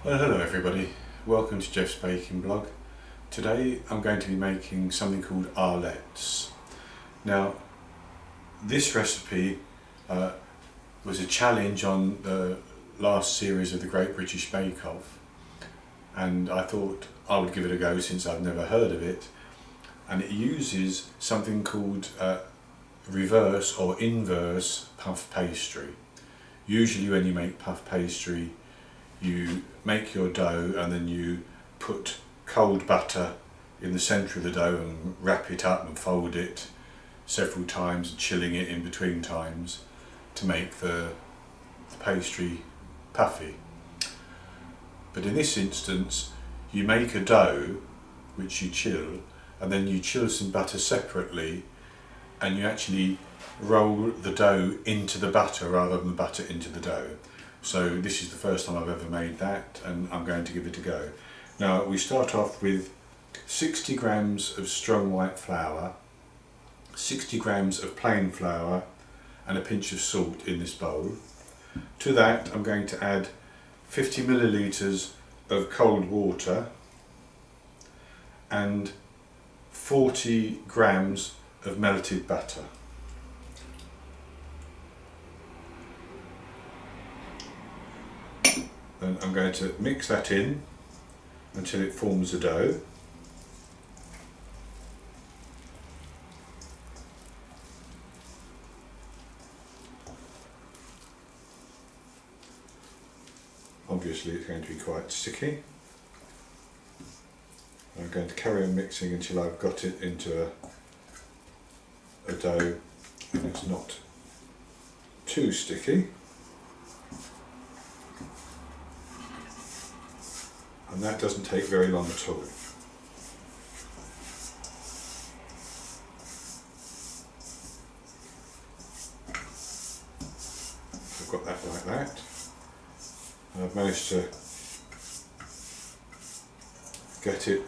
Well, hello everybody, welcome to Jeff's Baking Blog. Today I'm going to be making something called Arlettes. Now this recipe was a challenge on the last series of the Great British Bake Off, and I thought I would give it a go since I've never heard of it. And it uses something called reverse or inverse puff pastry. Usually when you make puff pastry, you make your dough and then you put cold butter in the centre of the dough and wrap it up and fold it several times, chilling it in between times to make the pastry puffy. But in this instance, you make a dough which you chill, and then you chill some butter separately, and you actually roll the dough into the butter rather than the butter into the dough. So this is the first time I've ever made that, and I'm going to give it a go. Now we start off with 60 grams of strong white flour, 60 grams of plain flour, and a pinch of salt in this bowl. To that I'm going to add 50 millilitres of cold water and 40 grams of melted butter. And I'm going to mix that in until it forms a dough. Obviously it's going to be quite sticky. I'm going to carry on mixing until I've got it into a dough and it's not too sticky. And that doesn't take very long at all. I've got that like that. And I've managed to get it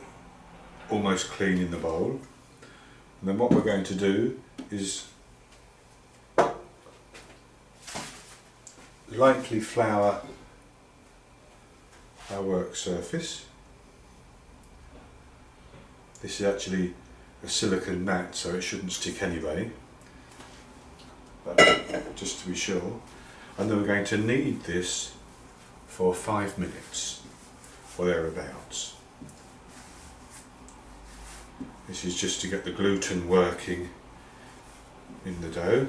almost clean in the bowl. And then what we're going to do is lightly flour our work surface. This is actually a silicone mat, so it shouldn't stick anyway, but just to be sure. And then we're going to knead this for 5 minutes or thereabouts. This is just to get the gluten working in the dough.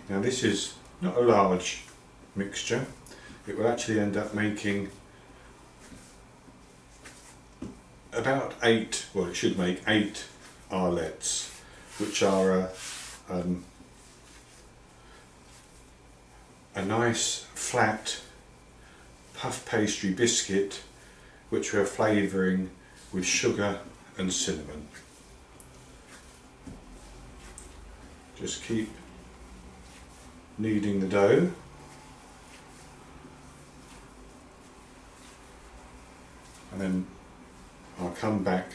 Now this is not a large mixture. It will actually end up making about 8, well it should make 8 Arlettes, which are a nice flat puff pastry biscuit which we're flavouring with sugar and cinnamon. Just keep kneading the dough. And then I'll come back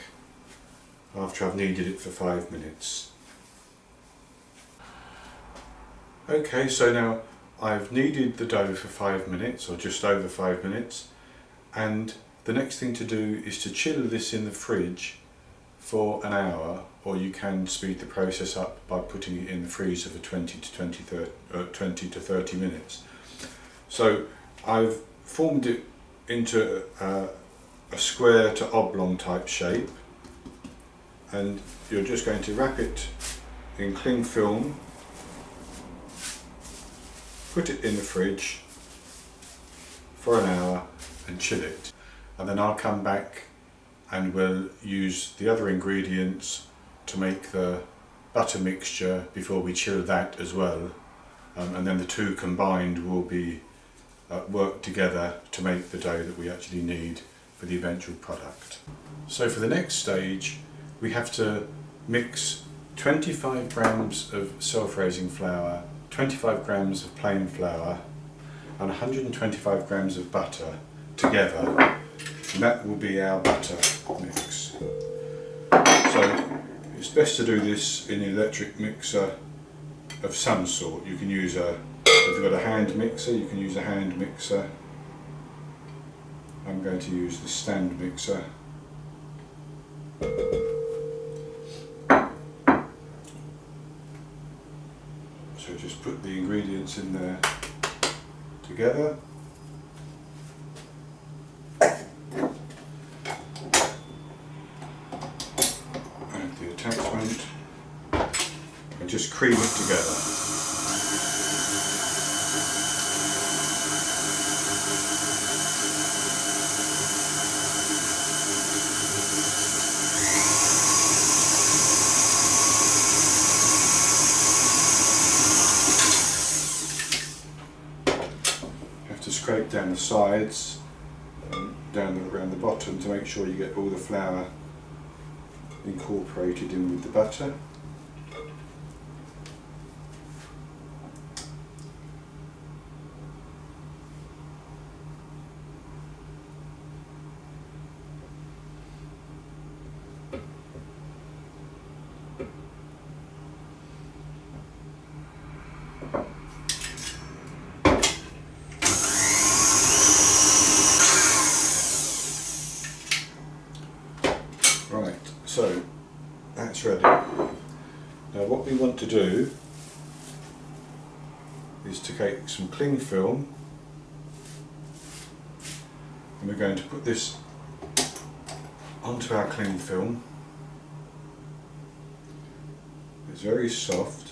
after I've kneaded it for 5 minutes. Okay, so now I've kneaded the dough for 5 minutes, or just over 5 minutes, and the next thing to do is to chill this in the fridge for an hour, or you can speed the process up by putting it in the freezer for 20 to 30 minutes. So I've formed it into a square to oblong type shape, and you're just going to wrap it in cling film, put it in the fridge for an hour and chill it, and then I'll come back and we'll use the other ingredients to make the butter mixture before we chill that as well, and then the two combined will be worked together to make the dough that we actually need for the eventual product. So for the next stage we have to mix 25 grams of self-raising flour, 25 grams of plain flour and 125 grams of butter together, and that will be our butter mix. So it's best to do this in an electric mixer of some sort. You can use a If you've got a hand mixer, you can use a hand mixer. I'm going to use the stand mixer. So just put the ingredients in there together. Add the attachment and just cream it together. To scrape down the sides and around the bottom to make sure you get all the flour incorporated in with the butter. Right, so that's ready. Now what we want to do is to take some cling film and we're going to put this onto our cling film. It's very soft.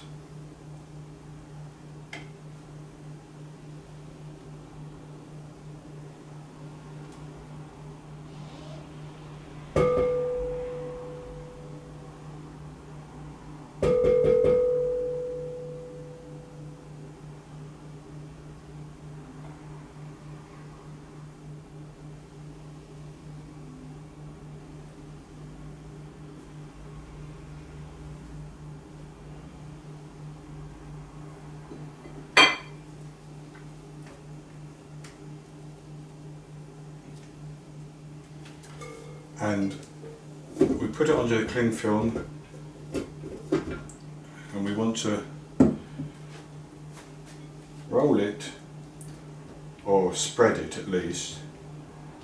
And we put it onto the cling film and we want to roll it, or spread it at least,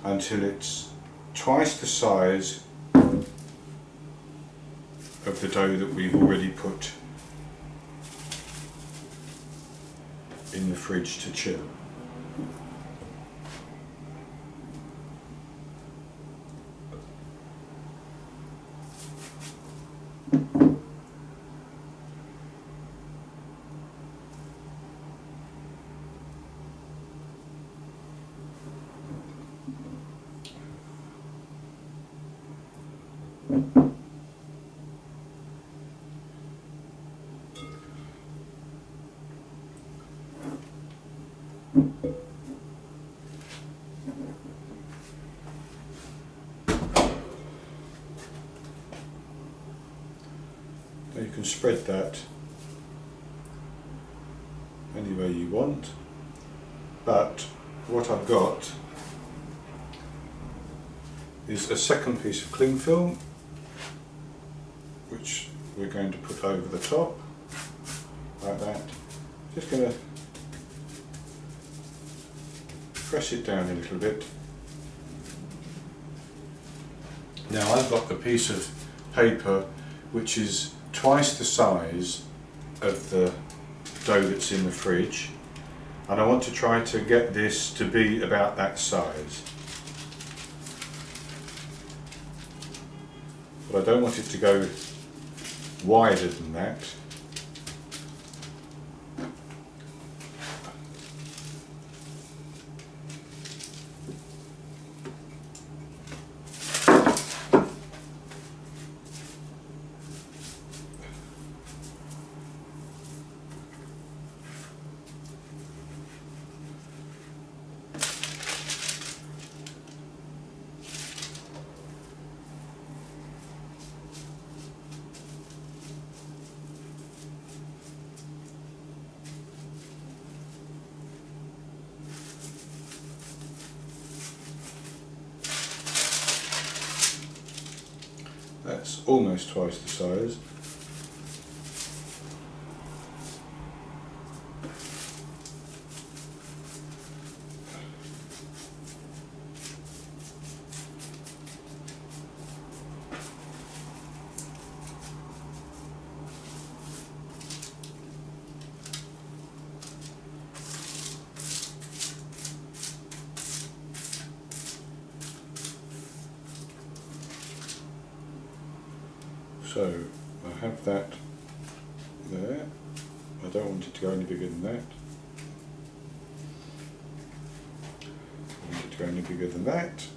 until it's twice the size of the dough that we've already put in the fridge to chill. Now you can spread that any way you want, but what I've got is a second piece of cling film which we're going to put over the top like that. Just going to press it down a little bit. Now I've got a piece of paper which is twice the size of the dough that's in the fridge, and I want to try to get this to be about that size. But I don't want it to go wider than that. That's almost twice the size. So So I have that there. I don't want it to go any bigger than that. I want it to go any bigger than that.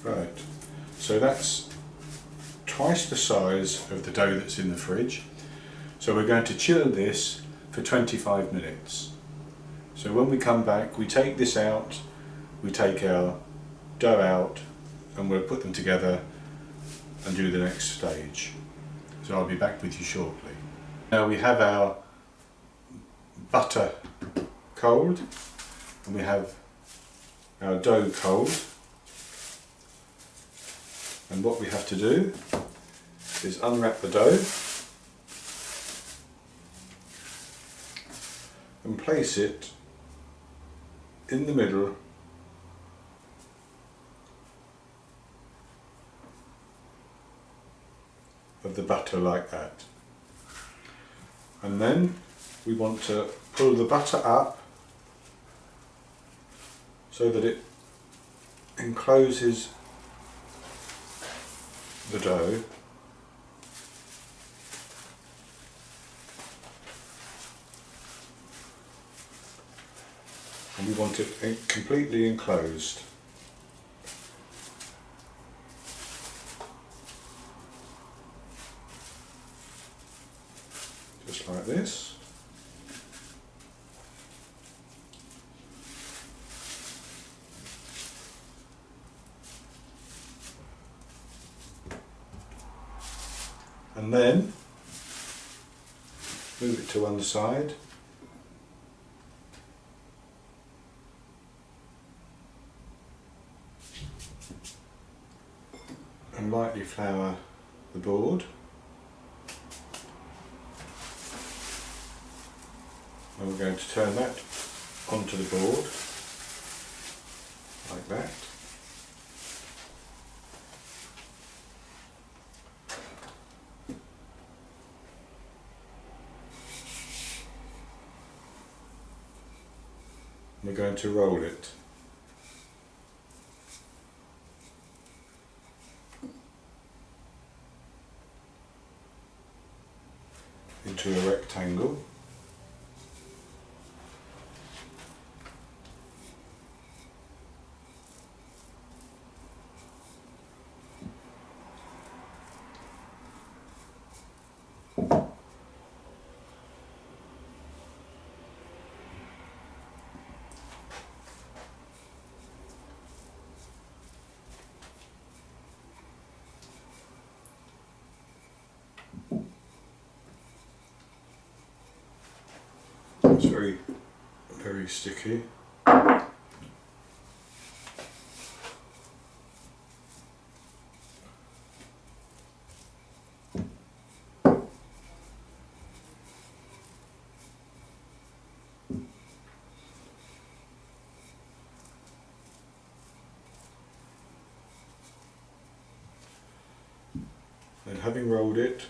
Right, so that's twice the size of the dough that's in the fridge. So we're going to chill this for 25 minutes. So when we come back, we take this out, we take our dough out, and we'll put them together and do the next stage. So I'll be back with you shortly. Now we have our butter cold, and we have our dough cold. And what we have to do is unwrap the dough and place it in the middle of the butter like that. And then we want to pull the butter up so that it encloses the dough, and we want it completely enclosed. Just like this. And then move it to one side. And lightly flour the board. And we're going to turn that onto the board like that. We're going to roll it. Into a rectangle. It's very, very sticky. Then having rolled it,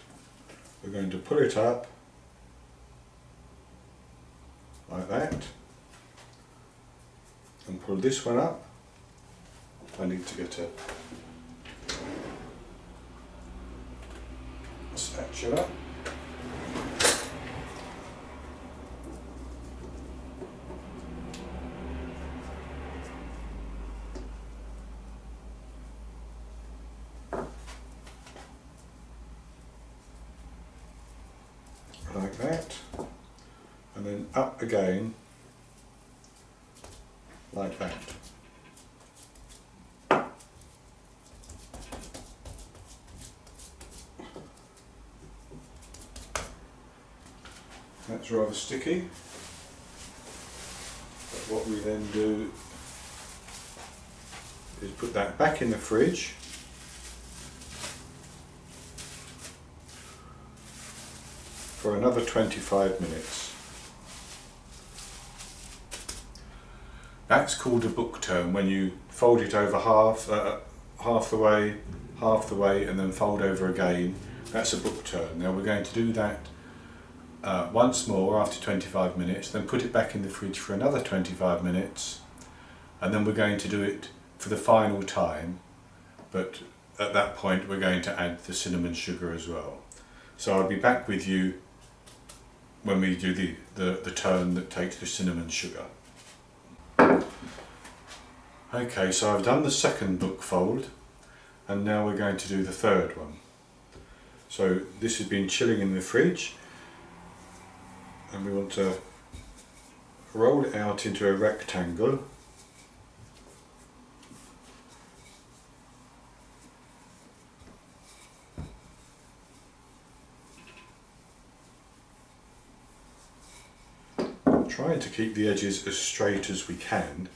we're going to pull it up like that and pull this one up. I need to get a spatula. Like that, and then up again like that. That's rather sticky, but what we then do is put that back in the fridge for another 25 minutes. That's called a book turn, when you fold it over half the way, and then fold over again. That's a book turn. Now we're going to do that once more after 25 minutes, then put it back in the fridge for another 25 minutes, and then we're going to do it for the final time, but at that point we're going to add the cinnamon sugar as well. So I'll be back with you when we do the turn that takes the cinnamon sugar. Okay, so I've done the second book fold, and now we're going to do the third one. So this has been chilling in the fridge, and we want to roll it out into a rectangle. Trying to keep the edges as straight as we can.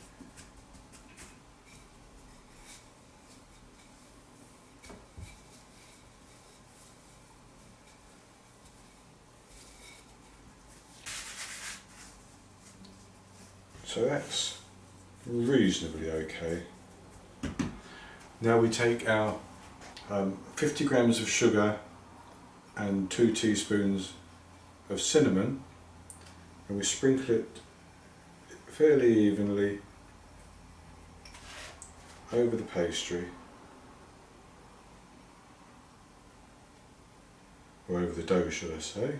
So that's reasonably okay. Now we take our 50 grams of sugar and 2 teaspoons of cinnamon, and we sprinkle it fairly evenly over the pastry, or over the dough, should I say.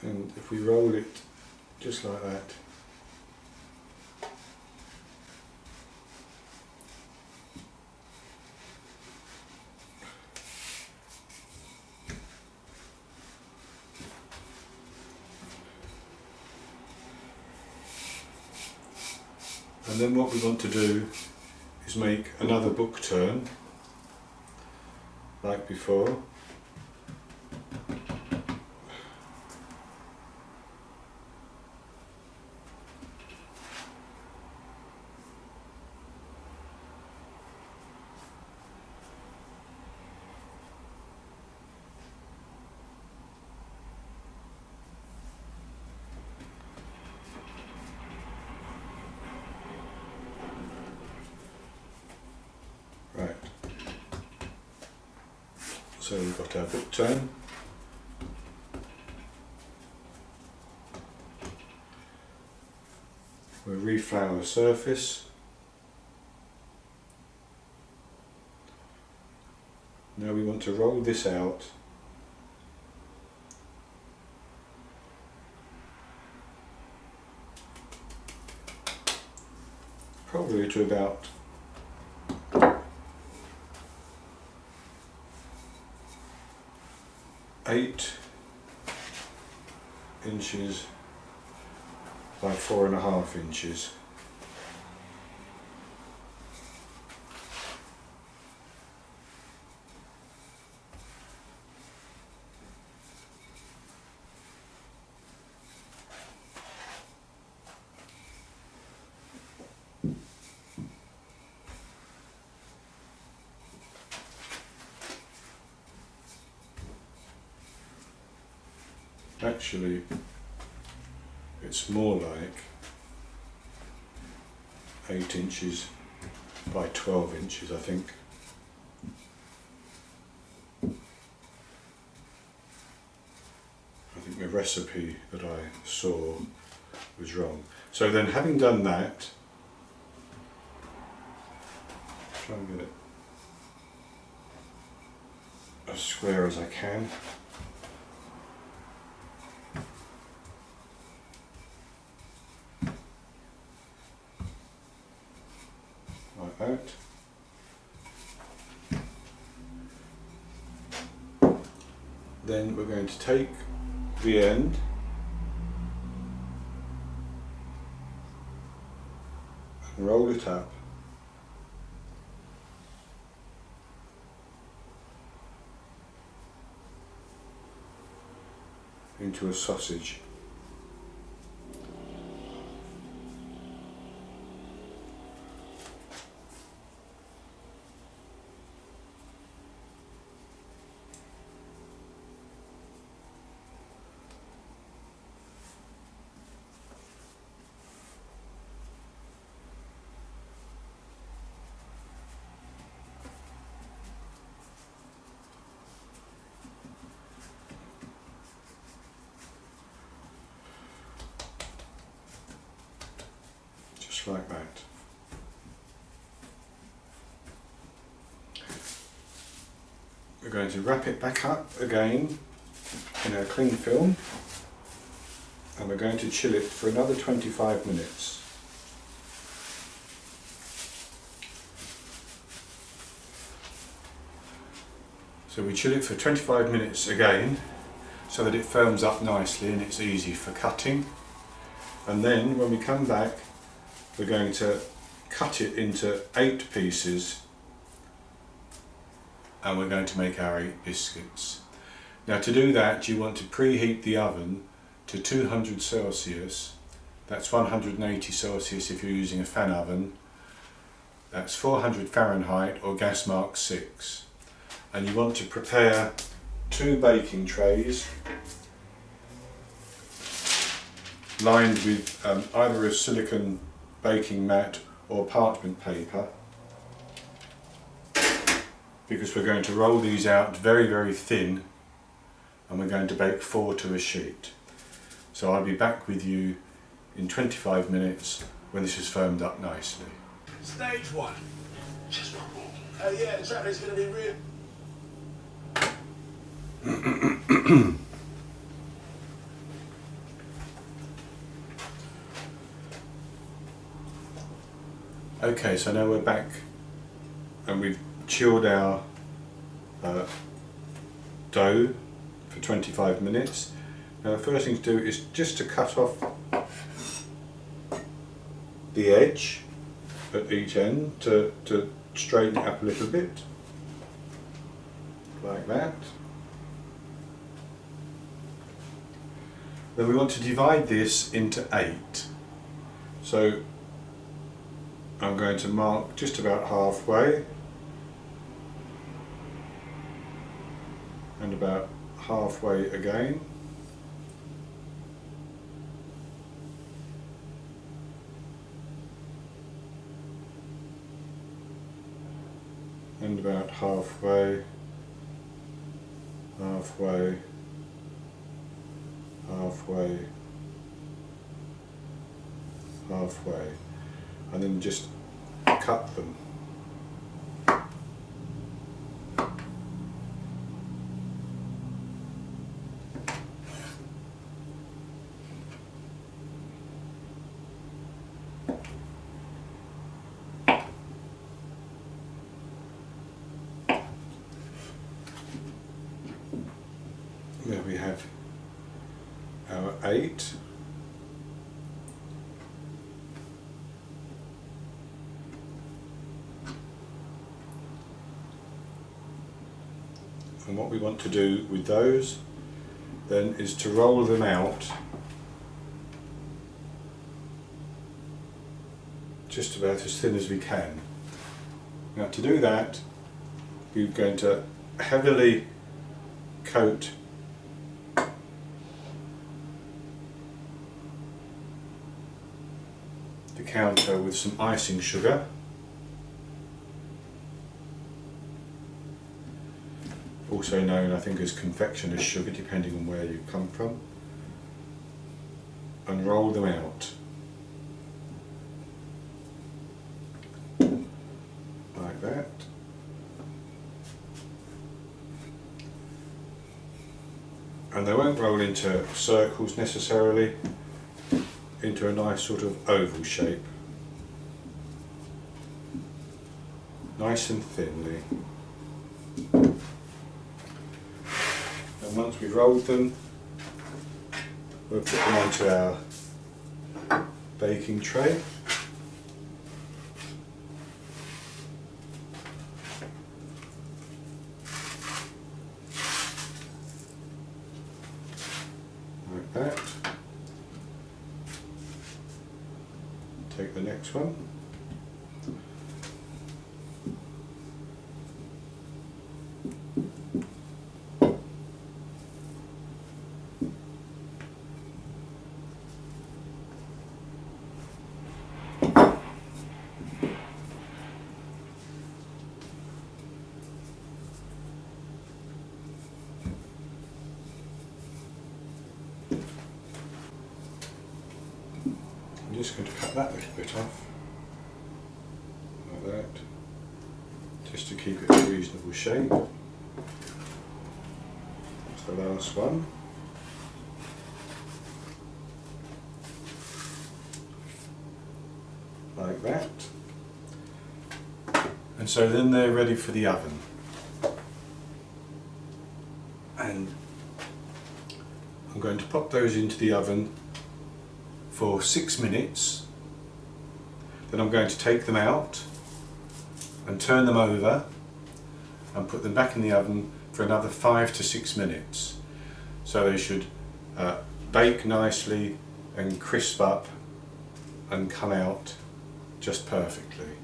And if we roll it just like that, and then what we want to do is make another book turn like before. Right, so we've got our book turn. We'll reflour the surface. Now we want to roll this out probably to about 8 inches by 4.5 inches. Actually, it's more like 8 inches by 12 inches, I think. I think the recipe that I saw was wrong. So then, having done that, try and get it as square as I can. that. Then we're going to take the end and roll it up into a sausage. Just like that. We're going to wrap it back up again in our cling film, and we're going to chill it for another 25 minutes. So we chill it for 25 minutes again so that it firms up nicely and it's easy for cutting. And then when we come back, we're going to cut it into 8 pieces and we're going to make our 8 biscuits. Now to do that, you want to preheat the oven to 200 Celsius. That's 180 Celsius if you're using a fan oven. That's 400 Fahrenheit or gas mark 6. And you want to prepare 2 baking trays lined with either a silicone baking mat or parchment paper, because we're going to roll these out very, very thin and we're going to bake 4 to a sheet. So I'll be back with you in 25 minutes when this is firmed up nicely. Stage 1. Just one more. Yeah, the traffic's going to be real. Okay, so now we're back and we've chilled our dough for 25 minutes. Now the first thing to do is just to cut off the edge at each end to straighten it up a little bit, like that. Then we want to divide this into 8. So I'm going to mark just about halfway and about halfway again. And about halfway, halfway, halfway, halfway, and then just cut them. There we have our 8. And what we want to do with those then is to roll them out just about as thin as we can. Now to do that, we're going to heavily coat the counter with some icing sugar. Also known, I think, as confectioner's sugar, depending on where you come from, and roll them out like that. And they won't roll into circles necessarily, into a nice sort of oval shape. nice and thinly. And once we've rolled them, we'll put them onto our baking tray. Like that. Take the next one. I'm just going to cut that little bit off, like that, just to keep it a reasonable shape. That's the last one. Like that. And so then they're ready for the oven. And I'm going to pop those into the oven for 6 minutes. Then I'm going to take them out and turn them over and put them back in the oven for another 5 to 6 minutes. So they should bake nicely and crisp up and come out just perfectly.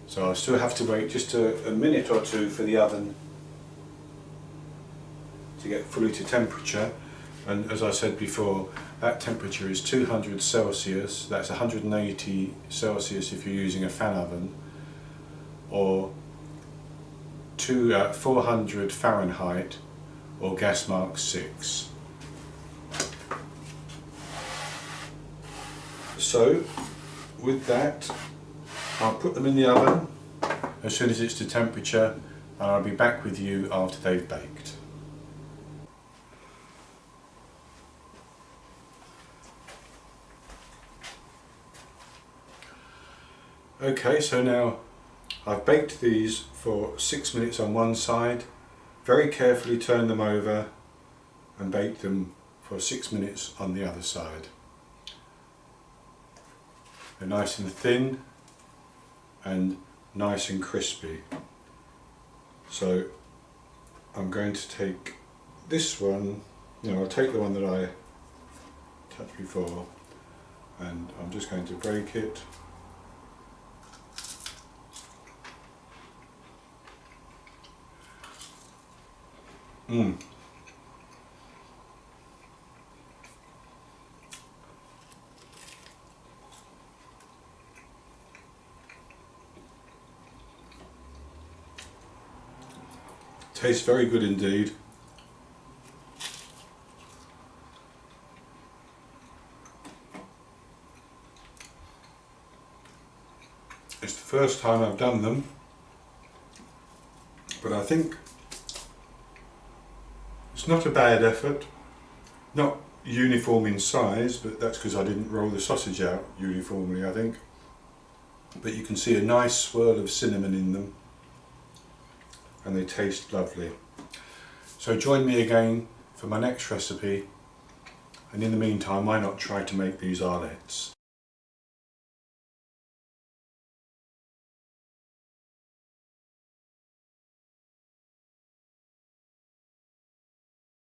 So I still have to wait just a minute or two for the oven to get fully to temperature. And as I said before, that temperature is 200 Celsius, that's 180 Celsius if you're using a fan oven, or 400 Fahrenheit or gas mark 6. So with that, I'll put them in the oven as soon as it's to temperature, and I'll be back with you after they've baked. Okay, so now I've baked these for 6 minutes on one side, very carefully turn them over and bake them for 6 minutes on the other side. They're nice and thin and nice and crispy. So I'm going to take this one, I'll take the one that I touched before, and I'm just going to break it. Tastes very good indeed. It's the first time I've done them, but I think it's not a bad effort. Not uniform in size, but that's because I didn't roll the sausage out uniformly, I think. But you can see a nice swirl of cinnamon in them, and they taste lovely. So join me again for my next recipe, and in the meantime, why not try to make these Arlettes?